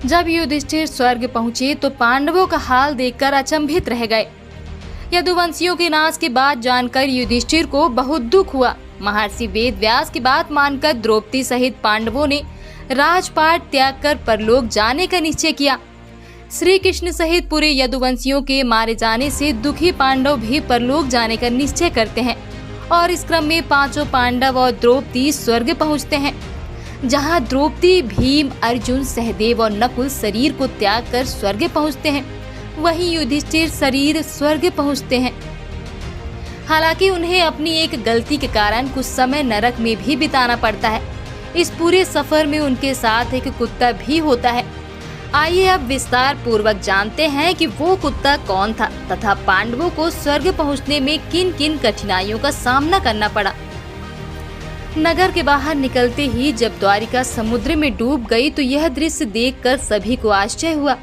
जब युधिष्ठिर स्वर्ग पहुंचे तो पांडवों का हाल देखकर अचंभित रह गए। यदुवंशियों के नाश की बात जानकर युधिष्ठिर को बहुत दुख हुआ। महर्षि वेदव्यास की बात मानकर द्रौपदी सहित पांडवों ने राजपाट त्याग कर परलोक जाने का निश्चय किया। श्री कृष्ण सहित पूरे यदुवंशियों के मारे जाने से दुखी पांडव भी परलोक जाने का निश्चय करते हैं और इस क्रम में पांचों पांडव और द्रौपदी स्वर्ग पहुंचते हैं, जहां द्रौपदी, भीम, अर्जुन, सहदेव और नकुल शरीर को त्याग कर स्वर्ग पहुंचते हैं, वहीं युधिष्ठिर शरीर स्वर्ग पहुंचते हैं। हालांकि उन्हें अपनी एक गलती के कारण कुछ समय नरक में भी बिताना पड़ता है। इस पूरे सफर में उनके साथ एक कुत्ता भी होता है। आइए अब विस्तार पूर्वक जानते हैं कि वो कुत्ता कौन था तथा पांडवों को स्वर्ग पहुंचने में किन किन कठिनाइयों का सामना करना पड़ा। नगर के बाहर निकलते ही जब द्वारिका समुद्र में डूब गई तो यह दृश्य देखकर सभी को आश्चर्य हुआ।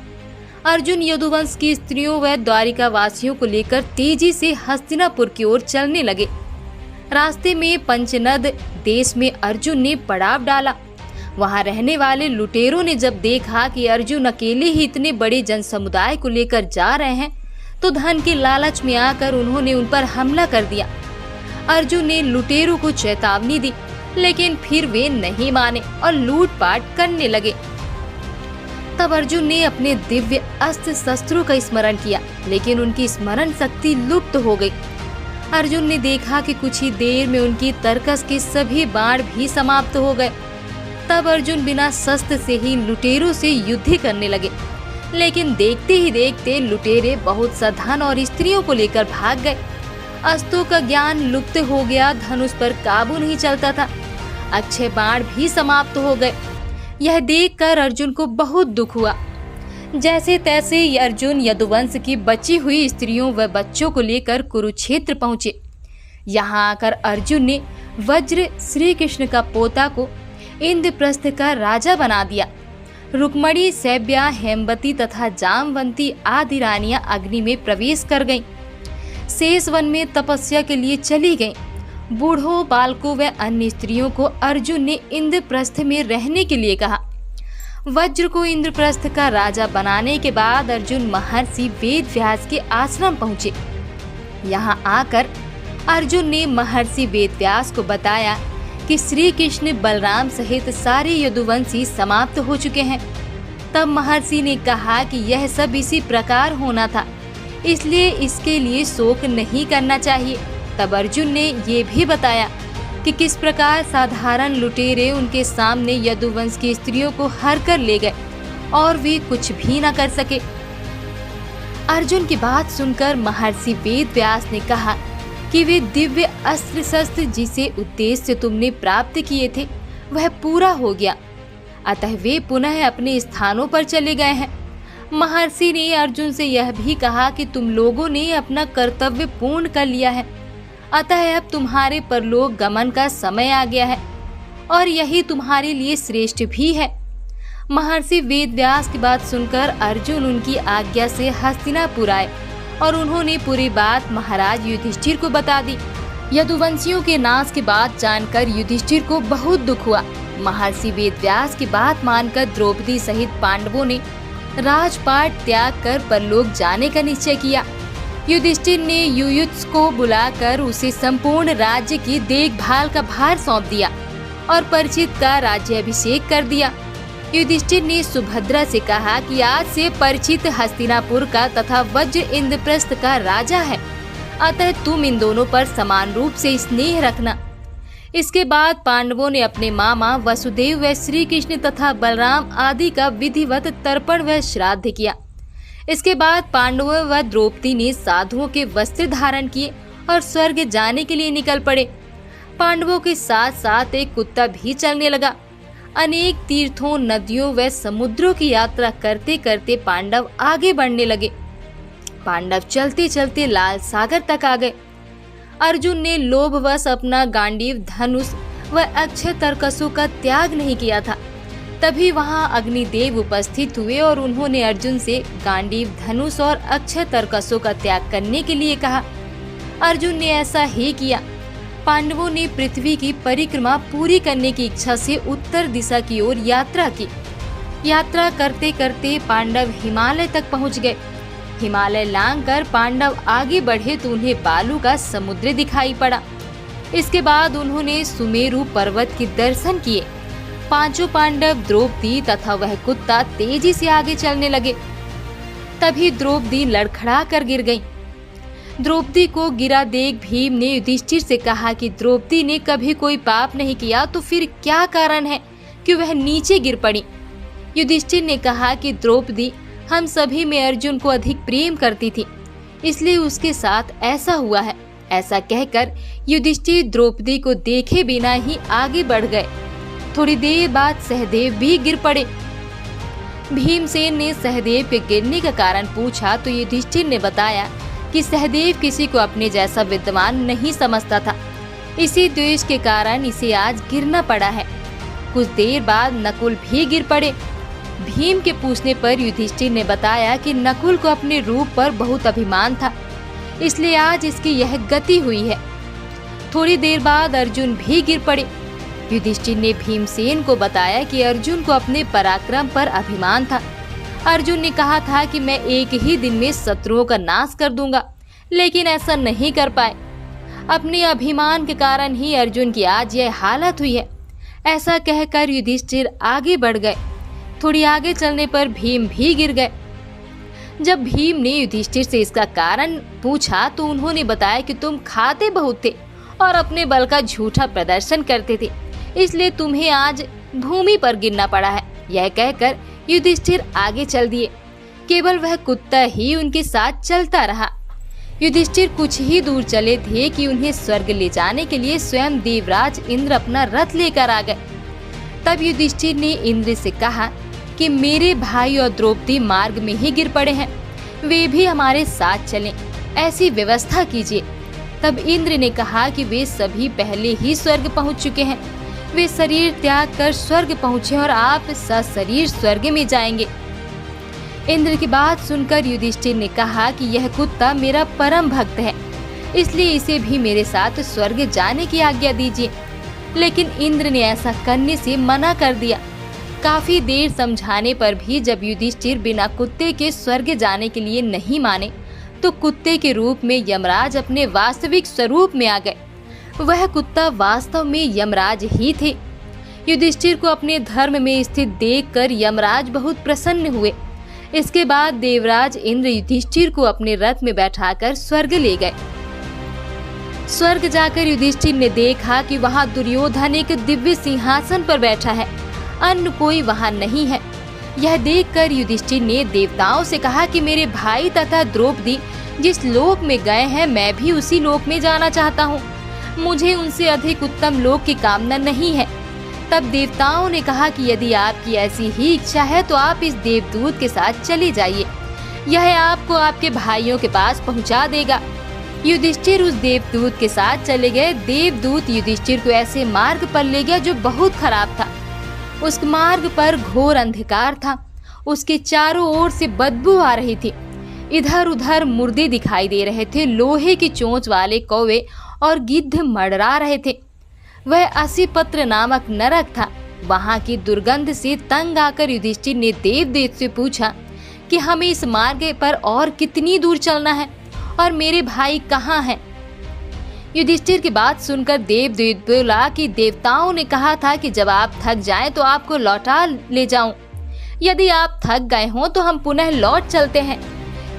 अर्जुन यदुवंश की स्त्रियों व द्वारिका वासियों को लेकर तेजी से हस्तिनापुर की ओर चलने लगे। रास्ते में पंचनद देश में अर्जुन ने पड़ाव डाला। वहां रहने वाले लुटेरों ने जब देखा कि अर्जुन अकेले ही इतने बड़े जन समुदाय को लेकर जा रहे हैं तो धन के लालच में आकर उन्होंने उन पर हमला कर दिया। अर्जुन ने लुटेरों को चेतावनी दी, लेकिन फिर वे नहीं माने और लूटपाट करने लगे। तब अर्जुन ने अपने दिव्य अस्त्र शस्त्रों का स्मरण किया, लेकिन उनकी स्मरण शक्ति लुप्त हो गई। अर्जुन ने देखा कि कुछ ही देर में उनकी तरकस के सभी बाण भी समाप्त हो गए। तब अर्जुन बिना शस्त्र से ही लुटेरों से युद्ध करने लगे, लेकिन देखते ही देखते लुटेरे बहुत सा धन और स्त्रियों को लेकर भाग गए। अस्त्रों का ज्ञान लुप्त हो गया, धनुष पर काबू नहीं चलता था, अक्षय बाण भी समाप्त हो गए। यह देखकर अर्जुन को बहुत दुख हुआ। जैसे तैसे अर्जुन यदुवंश की बची हुई स्त्रियों व बच्चों को लेकर कुरुक्षेत्र पहुंचे। यहाँ आकर अर्जुन ने वज्र श्री कृष्ण का पोता को इंद्रप्रस्थ का राजा बना दिया। रुक्मणी, सैब्या, हेमवती तथा जामवंती आदि रानियां अग्नि में प्रवेश कर गईं। शेष वन में तपस्या के लिए चली गईं। बूढ़ों, बालकों व अन्य स्त्रियों को अर्जुन ने इंद्रप्रस्थ में रहने के लिए कहा। वज्र को इंद्रप्रस्थ का राजा बनाने के बाद अर्जुन महर्षि वेदव्यास के आश्रम पहुंचे। यहाँ आकर अर्जुन ने महर्षि वेदव्यास को बताया कि श्री कृष्ण, बलराम सहित सारे यदुवंशी समाप्त हो चुके हैं। तब महर्षि ने कहा कि यह सब इसी प्रकार होना था, इसलिए इसके लिए शोक नहीं करना चाहिए। तब अर्जुन ने ये भी बताया कि किस प्रकार साधारण लुटेरे उनके सामने यदुवंश की स्त्रियों को हर कर ले गए और वे कुछ भी न कर सके। अर्जुन की बात सुनकर महर्षि वेदव्यास ने कहा कि वे दिव्य अस्त्र शस्त्र जिसे उद्देश्य तुमने प्राप्त किए थे वह पूरा हो गया, अतः वे पुनः अपने स्थानों पर चले गए हैं। महर्षि ने अर्जुन से यह भी कहा कि तुम लोगों ने अपना कर्तव्य पूर्ण कर लिया है, अतः अब तुम्हारे परलोक गमन का समय आ गया है और यही तुम्हारे लिए श्रेष्ठ भी है। महर्षि वेदव्यास की बात सुनकर अर्जुन उनकी आज्ञा से हस्तिनापुर आए और उन्होंने पूरी बात महाराज युधिष्ठिर को बता दी। यदुवंशियों के नाश की बात जानकर युधिष्ठिर को बहुत दुख हुआ। महर्षि वेदव्यास की बात मानकर द्रौपदी सहित पांडवों ने राजपाट त्याग कर परलोक जाने का निश्चय किया। युधिष्ठिर ने युयुत्स को बुलाकर उसे संपूर्ण राज्य की देखभाल का भार सौंप दिया और परीक्षित का राज्याभिषेक कर दिया। युधिष्ठिर ने सुभद्रा से कहा कि आज से परीक्षित हस्तिनापुर का तथा वज्र इंद्रप्रस्थ का राजा है, अतः तुम इन दोनों पर समान रूप से स्नेह रखना। इसके बाद पांडवों ने अपने मामा वसुदेव व श्री कृष्ण तथा बलराम आदि का विधिवत तर्पण व श्राद्ध किया। इसके बाद पांडवों व द्रौपदी ने साधुओं के वस्त्र धारण किए और स्वर्ग जाने के लिए निकल पड़े। पांडवों के साथ साथ एक कुत्ता भी चलने लगा। अनेक तीर्थों, नदियों व समुद्रों की यात्रा करते करते पांडव आगे बढ़ने लगे। पांडव चलते चलते लाल सागर तक आ गए। अर्जुन ने लोभवश अपना गांडीव, धनुष व अक्षय तरकसों का त्याग नहीं किया था। तभी वहां अग्निदेव उपस्थित हुए और उन्होंने अर्जुन से गांडीव, धनुष और अक्षय तरकसों का त्याग करने के लिए कहा। अर्जुन ने ऐसा ही किया। पांडवों ने पृथ्वी की परिक्रमा पूरी करने की इच्छा से उत्तर दिशा की ओर यात्रा की। यात्रा करते करते पांडव हिमालय तक पहुंच गए। हिमालय लांघकर पांडव आगे बढ़े तो उन्हें बालू का समुद्र दिखाई पड़ा। इसके बाद उन्होंने सुमेरु पर्वत के दर्शन किए। पांचों पांडव, द्रौपदी तथा वह कुत्ता तेजी से आगे चलने लगे। तभी द्रौपदी लड़खड़ा कर गिर गईं। द्रौपदी को गिरा देख भीम ने युधिष्ठिर से कहा कि द्रौपदी ने कभी कोई पाप नहीं किया तो फिर क्या कारण है कि वह नीचे गिर पड़ी। युधिष्ठिर ने कहा कि द्रौपदी हम सभी में अर्जुन को अधिक प्रेम करती थी, इसलिए उसके साथ ऐसा हुआ है। ऐसा कहकर युधिष्ठिर द्रौपदी को देखे बिना ही आगे बढ़ गए। थोड़ी देर बाद सहदेव भी गिर पड़े। भीमसेन ने सहदेव के गिरने का कारण पूछा तो युधिष्ठिर ने बताया कि सहदेव किसी को अपने जैसा विद्वान नहीं समझता था, इसी द्वेष के कारण इसे आज गिरना पड़ा है। कुछ देर बाद नकुल भी गिर पड़े। भीम के पूछने पर युधिष्ठिर ने बताया कि नकुल को अपने रूप पर बहुत अभिमान था, इसलिए आज इसकी यह गति हुई है। थोड़ी देर बाद अर्जुन भी गिर पड़े। युधिष्ठिर ने भीमसेन को बताया कि अर्जुन को अपने पराक्रम पर अभिमान था। अर्जुन ने कहा था कि मैं एक ही दिन में शत्रुओं का नाश कर दूंगा, लेकिन ऐसा नहीं कर पाए। अपने अभिमान के कारण ही अर्जुन की आज यह हालत हुई है। ऐसा कहकर युधिष्ठिर आगे बढ़ गए। थोड़ी आगे चलने पर भीम भी गिर गए। जब भीम ने युधिष्ठिर से इसका कारण पूछा तो उन्होंने बताया कि तुम खाते बहुत थे और अपने बल का झूठा प्रदर्शन करते थे, इसलिए तुम्हें आज भूमि पर गिरना पड़ा है। यह कहकर युधिष्ठिर आगे चल दिए। केवल वह कुत्ता ही उनके साथ चलता रहा। युधिष्ठिर कुछ ही दूर चले थे कि उन्हें स्वर्ग ले जाने के लिए स्वयं देवराज इंद्र अपना रथ लेकर आ गए। तब युधिष्ठिर ने इंद्र से कहा कि मेरे भाई और द्रौपदी मार्ग में ही गिर पड़े हैं, वे भी हमारे साथ चलें, ऐसी व्यवस्था कीजिए। तब इंद्र ने कहा कि वे सभी पहले ही स्वर्ग पहुंच चुके हैं, वे शरीर त्याग कर स्वर्ग पहुंचे और आप सशरीर स्वर्ग में जाएंगे। इंद्र की बात सुनकर युधिष्ठिर ने कहा कि यह कुत्ता मेरा परम भक्त है, इसलिए इसे भी मेरे साथ स्वर्ग जाने की आज्ञा दीजिए। लेकिन इंद्र ने ऐसा करने से मना कर दिया। काफी देर समझाने पर भी जब युधिष्ठिर बिना कुत्ते के स्वर्ग जाने के लिए नहीं माने तो कुत्ते के रूप में यमराज अपने वास्तविक स्वरूप में आ गए। वह कुत्ता वास्तव में यमराज ही थे। युधिष्ठिर को अपने धर्म में स्थित देखकर यमराज बहुत प्रसन्न हुए। इसके बाद देवराज इंद्र युधिष्ठिर को अपने रथ में बैठाकर स्वर्ग ले गए। स्वर्ग जाकर युधिष्ठिर ने देखा कि वहां दुर्योधन एक दिव्य सिंहासन पर बैठा है, अन्य कोई वहां नहीं है। यह देखकर युधिष्ठिर ने देवताओं से कहा कि मेरे भाई तथा द्रौपदी जिस लोक में गए हैं, मैं भी उसी लोक में जाना चाहता हूँ। मुझे उनसे अधिक उत्तम लोक की कामना नहीं है। तब देवताओं ने कहा कि यदि आपकी ऐसी ही इच्छा है तो आप इस देवदूत के साथ चले जाइए, यह आपको आपके भाइयों के पास पहुंचा देगा। युधिष्ठिर उस देवदूत के साथ चले गए। देवदूत युधिष्ठिर को ऐसे मार्ग पर ले गया जो बहुत खराब था। उस मार्ग पर घोर अंधकार था। उसके चारों ओर से बदबू आ रही थी। इधर उधर मुर्दे दिखाई दे रहे थे। लोहे की चोंच वाले कौवे और गिद्ध मड़रा रहे थे। वह असीपत्र नामक नरक था। वहां की दुर्गंध से तंग आकर युधिष्ठिर ने देवदूत से पूछा कि हमें इस मार्ग पर और कितनी दूर चलना है और मेरे भाई कहाँ हैं? युधिष्ठिर की बात सुनकर देवदूत बोला कि देवताओं ने कहा था कि जब आप थक जाएं तो आपको लौटा ले जाऊं। यदि आप थक गए हों तो हम पुनः लौट चलते हैं।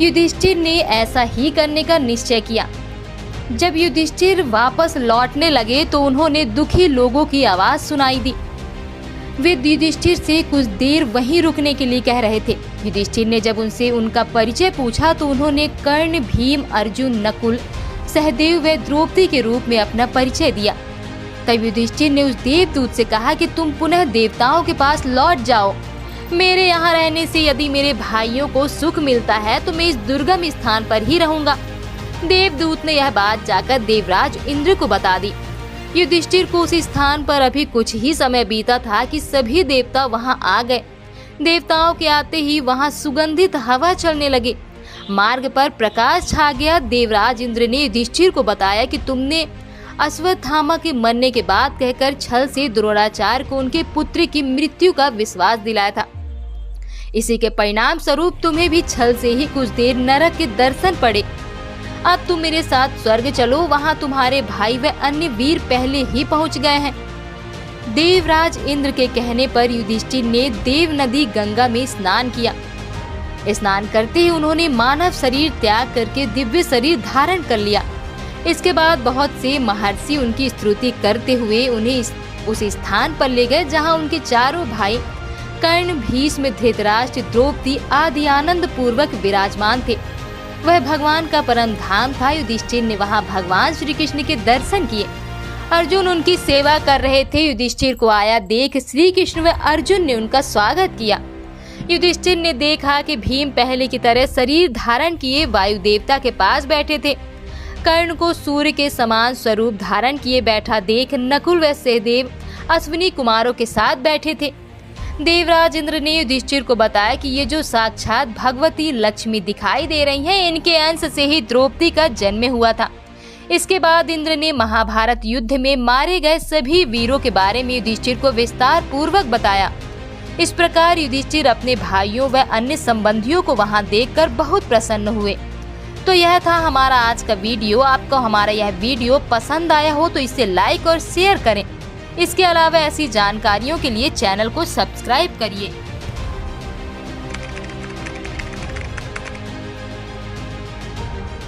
युधिष्ठिर ने ऐसा ही करने का निश्चय किया। जब युधिष्ठिर वापस लौटने लगे तो उन्होंने दुखी लोगों की आवाज सुनाई दी। वे युधिष्ठिर से कुछ देर वहीं रुकने के लिए कह रहे थे। युधिष्ठिर ने जब उनसे उनका परिचय पूछा तो उन्होंने कर्ण, भीम, अर्जुन, नकुल, सहदेव व द्रौपदी के रूप में अपना परिचय दिया। तब युधिष्ठिर ने उस देवदूत से कहा कि तुम पुनः देवताओं के पास लौट जाओ। मेरे यहाँ रहने से यदि मेरे भाइयों को सुख मिलता है तो मैं इस दुर्गम स्थान पर ही रहूंगा। देवदूत ने यह बात जाकर देवराज इंद्र को बता दी। युधिष्ठिर को उस स्थान पर अभी कुछ ही समय बीता था कि सभी देवता वहां आ गए। देवताओं के आते ही वहां सुगंधित हवा चलने लगी। मार्ग पर प्रकाश छा गया। देवराज इंद्र ने युधिष्ठिर को बताया कि तुमने अश्वत्थामा के मरने के बाद कहकर छल से द्रोणाचार्य को उनके पुत्र की मृत्यु का विश्वास दिलाया था। इसी के परिणाम स्वरूप तुम्हें भी छल से ही कुछ देर नरक के दर्शन पड़े। अब तुम मेरे साथ स्वर्ग चलो, वहाँ तुम्हारे भाई व अन्य वीर पहले ही पहुँच गए हैं। देवराज इंद्र के कहने पर युधिष्ठिर ने देव नदी गंगा में स्नान किया। स्नान करते ही उन्होंने मानव शरीर त्याग करके दिव्य शरीर धारण कर लिया। इसके बाद बहुत से महर्षि उनकी स्तुति करते हुए उन्हें उस स्थान पर ले गए जहां उनके चारों भाई कर्ण, भीष्म, धृतराष्ट्र, द्रौपदी आदि आनंद पूर्वक विराजमान थे। वह भगवान का परम धाम था। युधिष्ठिर ने वहां भगवान श्री कृष्ण के दर्शन किए। अर्जुन उनकी सेवा कर रहे थे। युधिष्ठिर को आया देख श्री कृष्ण व अर्जुन ने उनका स्वागत किया। युधिष्ठिर ने देखा कि भीम पहले की तरह शरीर धारण किए वायु देवता के पास बैठे थे। कर्ण को सूर्य के समान स्वरूप धारण किए बैठा देख नकुल व सहदेव अश्विनी कुमारों के साथ बैठे थे। देवराज इंद्र ने युधिष्ठिर को बताया कि ये जो साक्षात भगवती लक्ष्मी दिखाई दे रही हैं, इनके अंश से ही द्रौपदी का जन्म हुआ था। इसके बाद इंद्र ने महाभारत युद्ध में मारे गए सभी वीरों के बारे में युधिष्ठिर को विस्तार पूर्वक बताया। इस प्रकार युधिष्ठिर अपने भाइयों व अन्य संबंधियों को वहां देखकर बहुत प्रसन्न हुए। तो यह था हमारा आज का वीडियो। आपको हमारा यह वीडियो पसंद आया हो तो इसे लाइक और शेयर करें। इसके अलावा ऐसी जानकारियों के लिए चैनल को सब्सक्राइब करिए।